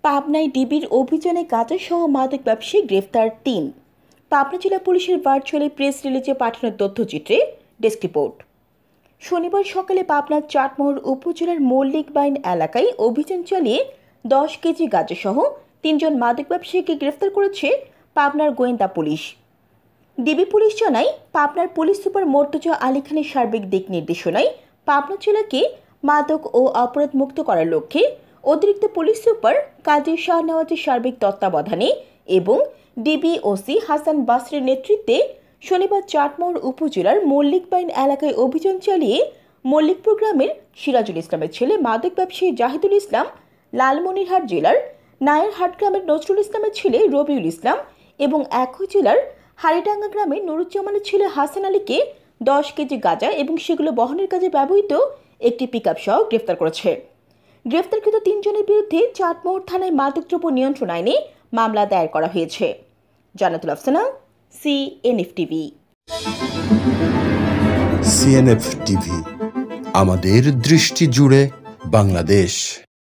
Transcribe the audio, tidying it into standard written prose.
পাবনায় ডিবির অভিযানে গাঁজাসহ মাদক ব্যবসায়ী গ্রেফতার ৩। পাবনা জেলা পুলিশের ভার্চুয়ালি প্রেস রিলিজে পাঠানো তথ্যচিত্রে ডেস্ক রিপোর্ট। শনিবার সকালে পাবনার চাটমোহর উপজেলার মল্লিক বাইন এলাকায় অভিযান চালিয়ে 10 কেজি গাঁজাসহ 3 জন মাদক ব্যবসায়ীকে গ্রেফতার করেছে পাবনার গোয়েন্দা পুলিশ। ডিবি পুলিশ জানায়, পাবনার পুলিশ সুপার মর্তুজা আলী খানের সার্বিক দিক নির্দেশনায় পাবনা জেলাকে মাদক ও অপরাধ মুক্ত করার লক্ষ্যে অতিরিক্ত পুলিশ সুপার কাজী শাহনওয়াজের সার্বিক তত্ত্বাবধানে এবং ডিবি ওসি হাসান বাসরের নেতৃত্বে শনিবার চাটমোহর উপজেলার মল্লিক বাইন এলাকায় অভিযান চালিয়ে মল্লিকপুর গ্রামের সিরাজুল ইসলামের ছেলে মাদক ব্যবসায়ী জাহিদুল ইসলাম, লালমনিরহাট জেলার নায়ারহাট গ্রামের নজরুল ইসলামের ছেলে রবিউল ইসলাম এবং একই জেলার হাড়িডাঙ্গা গ্রামের নুরুজ্জামানের ছেলে হাসান আলীকে 10 কেজি গাঁজা এবং সেগুলো বহনের কাজে ব্যবহৃত একটি পিকআপ সহ গ্রেফতার করেছে। গ্রেফতারকৃত 3 জনের বিরুদ্ধে চাটমোহর থানায় মাদকদ্রব্য নিয়ন্ত্রণ আইনে মামলা দায়ের করা হয়েছে। Jannatul Afsana, CNF TV. CNF TV, আমাদের দৃষ্টি জুড়ে বাংলাদেশ।